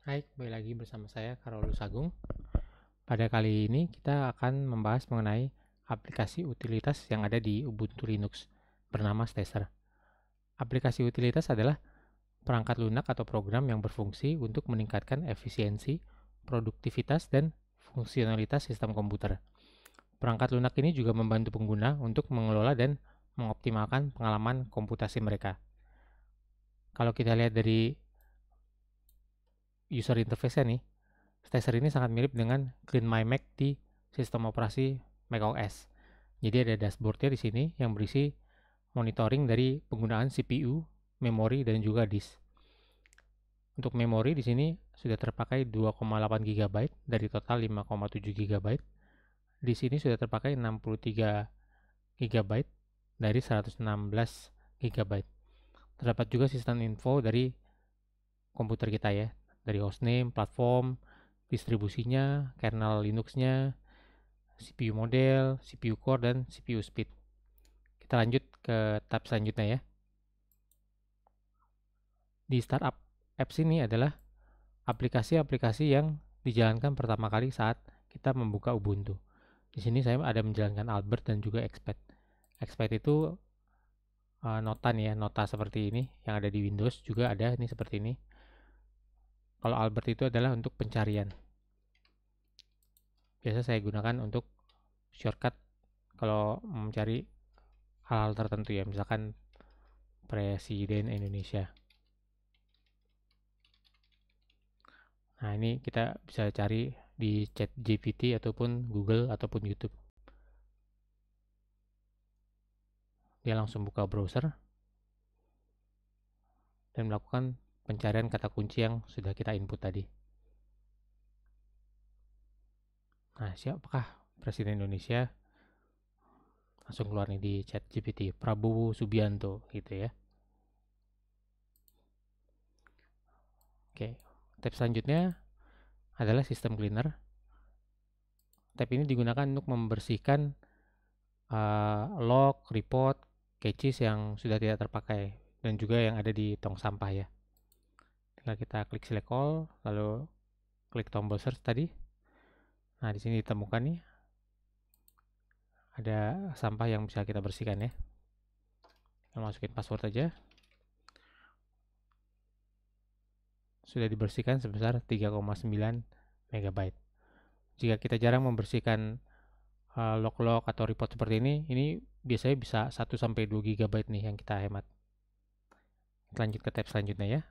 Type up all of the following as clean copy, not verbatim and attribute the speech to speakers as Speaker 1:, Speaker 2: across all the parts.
Speaker 1: Hai, kembali lagi bersama saya Karolus Agung. Pada kali ini kita akan membahas mengenai aplikasi utilitas yang ada di Ubuntu Linux bernama Stacer. Aplikasi utilitas adalah perangkat lunak atau program yang berfungsi untuk meningkatkan efisiensi, produktivitas, dan fungsionalitas sistem komputer. Perangkat lunak ini juga membantu pengguna untuk mengelola dan mengoptimalkan pengalaman komputasi mereka. Kalau kita lihat dari user interface-nya nih, Stacer ini sangat mirip dengan Clean My Mac di sistem operasi macOS. Jadi ada dashboardnya di sini yang berisi monitoring dari penggunaan CPU, memori, dan juga disk. Untuk memori di sini sudah terpakai 2,8 GB dari total 5,7 GB. Di sini sudah terpakai 63 GB dari 116 GB. Terdapat juga sistem info dari komputer kita ya, dari hostname, platform, distribusinya, kernel Linux-nya, CPU model, CPU core, dan CPU speed. Kita lanjut ke tab selanjutnya ya. Di startup apps ini adalah aplikasi-aplikasi yang dijalankan pertama kali saat kita membuka Ubuntu. Di sini saya ada menjalankan Albert dan juga Exped. Exped itu nota nih ya, nota seperti ini yang ada di Windows juga ada nih seperti ini. Kalau Albert itu adalah untuk pencarian. Biasa saya gunakan untuk shortcut kalau mencari hal-hal tertentu ya, misalkan Presiden Indonesia. Nah, ini kita bisa cari di ChatGPT ataupun Google ataupun YouTube. Dia langsung buka browser dan melakukan pencarian kata kunci yang sudah kita input tadi. Nah, siapakah Presiden Indonesia? Langsung keluar nih di ChatGPT, Prabowo Subianto gitu ya. Oke, tab selanjutnya adalah System Cleaner. Tab ini digunakan untuk membersihkan log, report, caches yang sudah tidak terpakai dan juga yang ada di tong sampah ya. Tinggal kita klik select all, lalu klik tombol search tadi. Nah, di sini ditemukan nih ada sampah yang bisa kita bersihkan ya. Kita masukin password aja. Sudah dibersihkan sebesar 3,9 MB. Jika kita jarang membersihkan log-log atau report seperti ini biasanya bisa 1 sampai 2 GB nih yang kita hemat. Lanjut ke tab selanjutnya ya.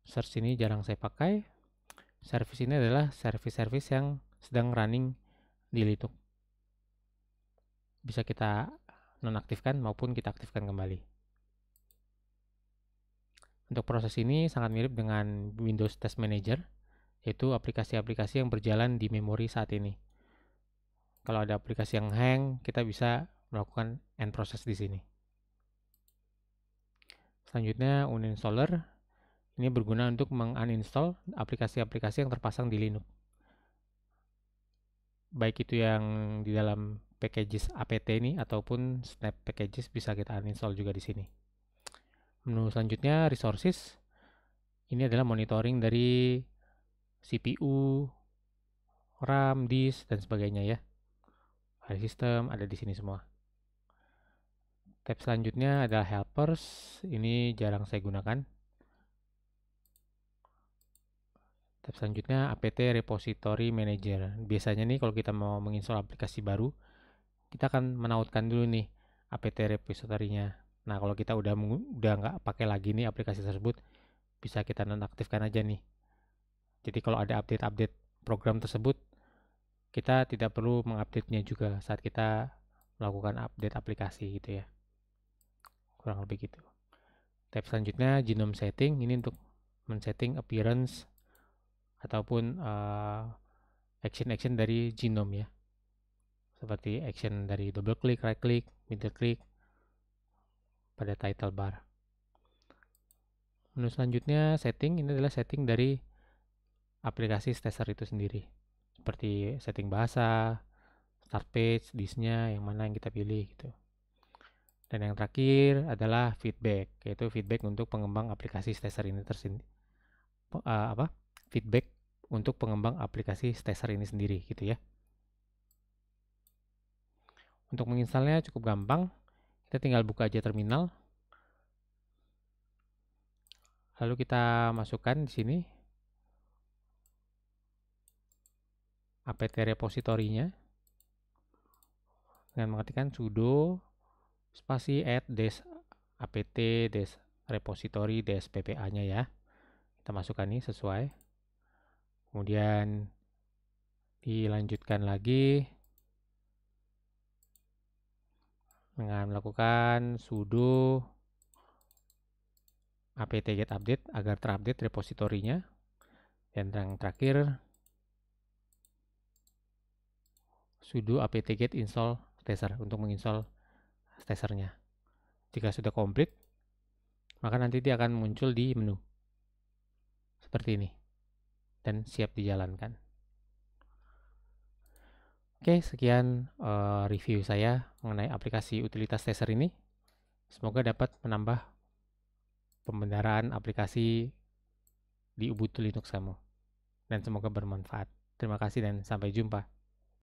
Speaker 1: Search ini jarang saya pakai. Service ini adalah service-service yang sedang running di Linux. Bisa kita nonaktifkan maupun kita aktifkan kembali. Untuk proses ini sangat mirip dengan Windows Test Manager, yaitu aplikasi-aplikasi yang berjalan di memori saat ini. Kalau ada aplikasi yang hang, kita bisa melakukan end process di sini. Selanjutnya, uninstaller. Ini berguna untuk menguninstall aplikasi-aplikasi yang terpasang di Linux. Baik itu yang di dalam packages apt ini ataupun snap packages bisa kita uninstall juga di sini. Menu selanjutnya resources. Ini adalah monitoring dari CPU, RAM, disk dan sebagainya ya. File system ada di sini semua. Tab selanjutnya adalah helpers. Ini jarang saya gunakan. Tab selanjutnya apt repository manager. Biasanya nih kalau kita mau menginstall aplikasi baru, kita akan menautkan dulu nih apt repository-nya. Nah, kalau kita udah nggak pakai lagi nih aplikasi tersebut, bisa kita nonaktifkan aja nih. Jadi kalau ada update-update program tersebut, kita tidak perlu mengupdate-nya juga saat kita melakukan update aplikasi gitu ya. Kurang lebih gitu. Tab selanjutnya genome setting, ini untuk men-setting appearance ataupun action-action dari genome ya. Seperti action dari double click, right click, middle click pada title bar. Menu selanjutnya setting, ini adalah setting dari aplikasi Stacer itu sendiri. Seperti setting bahasa, start page, disknya, yang mana yang kita pilih gitu. Dan yang terakhir adalah feedback, yaitu feedback untuk pengembang aplikasi Stacer ini feedback untuk pengembang aplikasi Stacer ini sendiri gitu ya. Untuk menginstalnya cukup gampang, kita tinggal buka aja terminal. Lalu kita masukkan di sini apt repositorinya dengan mengetikkan sudo spasi add dash apt dash repository dash ppa-nya ya. Kita masukkan ini sesuai. Kemudian dilanjutkan lagi dengan melakukan sudo apt get update agar terupdate repositorinya. Dan yang terakhir sudo apt get install Stacer untuk menginstall Stacernya. Jika sudah komplit, maka nanti dia akan muncul di menu seperti ini dan siap dijalankan. Oke, sekian review saya mengenai aplikasi utilitas Stacer ini. Semoga dapat menambah pembendaharaan aplikasi di Ubuntu Linux kamu. Dan semoga bermanfaat. Terima kasih dan sampai jumpa.